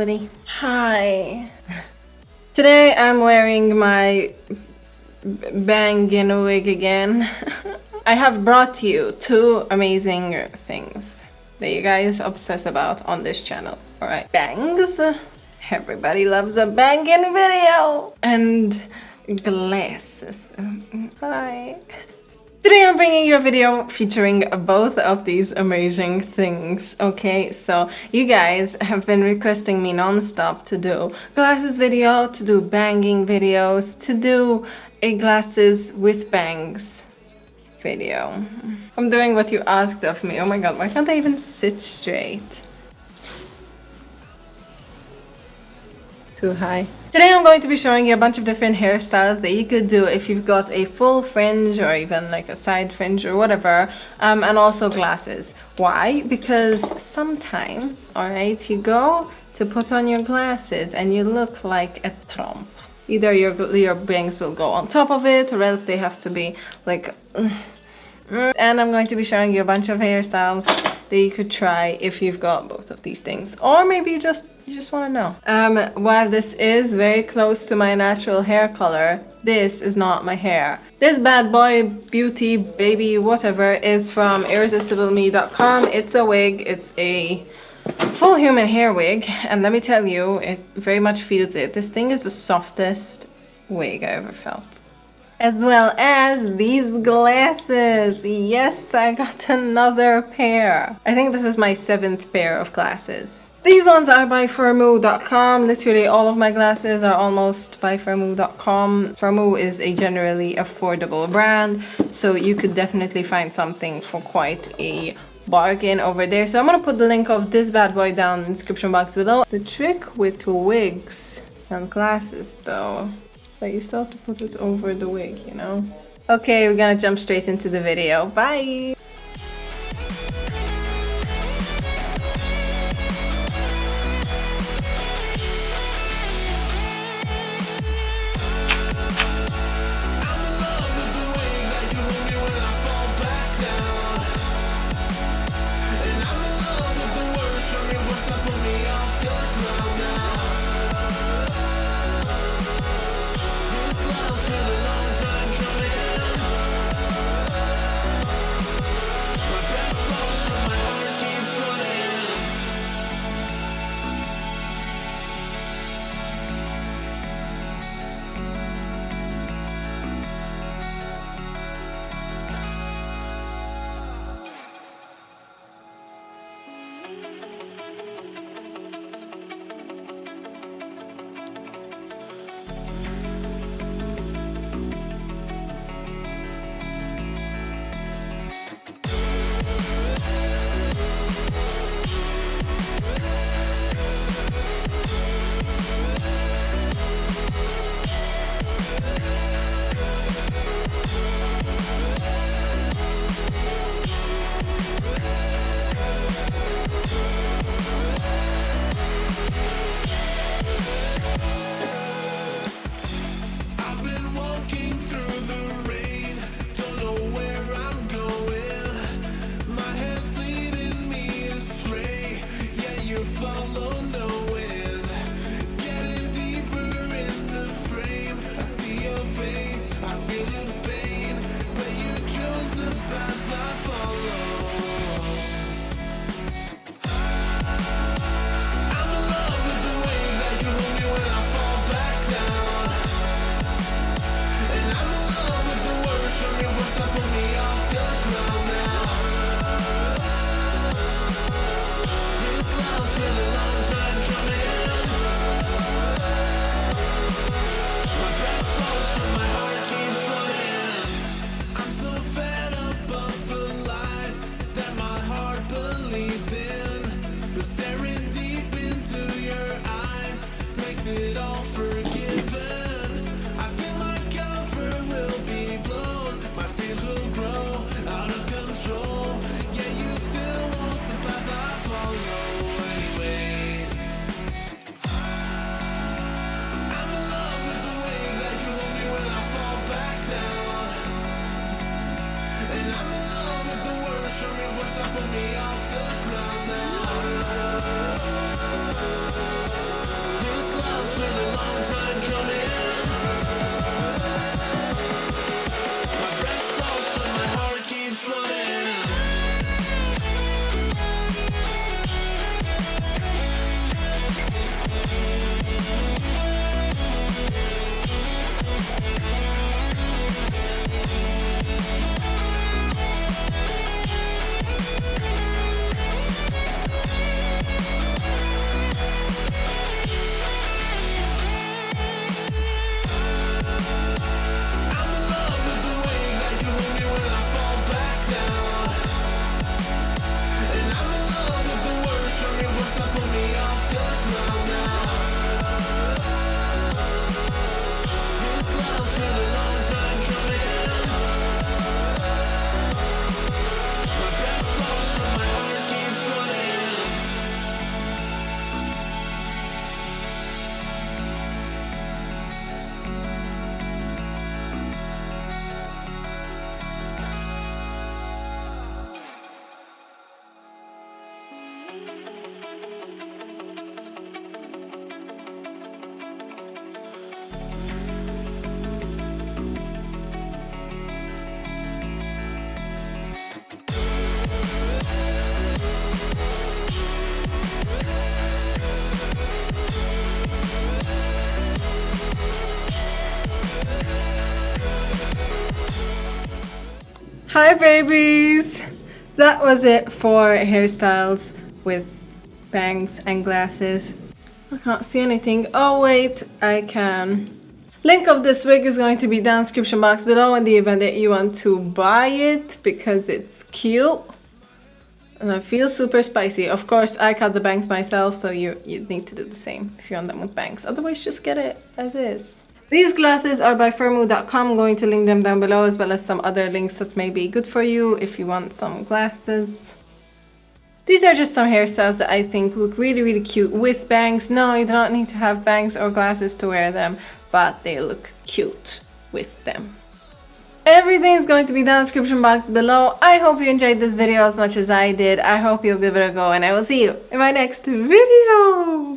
Cody. Hi. Today I'm wearing my bangin' wig again. I have brought you two amazing things that you guys obsess about on this channel. Alright, bangs. Everybody loves a bangin' video. And glasses. Hi. Today I'm bringing you a video featuring both of these amazing things, okay? So you guys have been requesting me non-stop to do glasses video, to do banging videos, to do a glasses with bangs video. I'm doing what you asked of me. Oh my god, why can't I even sit straight? Too high. Today I'm going to be showing you a bunch of different hairstyles that you could do if you've got a full fringe or even like a side fringe or whatever, and also glasses. Why? Because sometimes, alright, you go to put on your glasses and you look like a trump. Either your bangs will go on top of it, or else they have to be like... And I'm going to be showing you a bunch of hairstyles that you could try if you've got both of these things, or maybe you just want to know. While this is very close to my natural hair color, this is not my hair. This bad boy, beauty, baby, whatever, is from irresistibleme.com. It's a wig. It's a full human hair wig, and let me tell you, it very much feels it. This thing is the softest wig I ever felt. As well as these glasses. Yes, I got another pair. I think this is my 7th pair of glasses. These ones are by Firmoo.com. Literally all of my glasses are almost by Firmoo.com. Firmoo is a generally affordable brand, so you could definitely find something for quite a bargain over there. So I'm gonna put the link of this bad boy down in the description box below. The trick with wigs and glasses though, but you still have to put it over the wig, you know? Okay, we're gonna jump straight into the video. Bye! Put me off the ground now. Hi babies! That was it for hairstyles with bangs and glasses. I can't see anything. Oh wait, I can. Link of this wig is going to be down in the description box below in the event that you want to buy it because it's cute. And I feel super spicy. Of course, I cut the bangs myself, so you need to do the same if you want them with bangs. Otherwise, just get it as is. These glasses are by firmoo.com. I'm going to link them down below as well as some other links that may be good for you if you want some glasses. These are just some hairstyles that I think look really, really cute with bangs. No, you do not need to have bangs or glasses to wear them, but they look cute with them. Everything is going to be down in the description box below. I hope you enjoyed this video as much as I did. I hope you'll give it a go, and I will see you in my next video.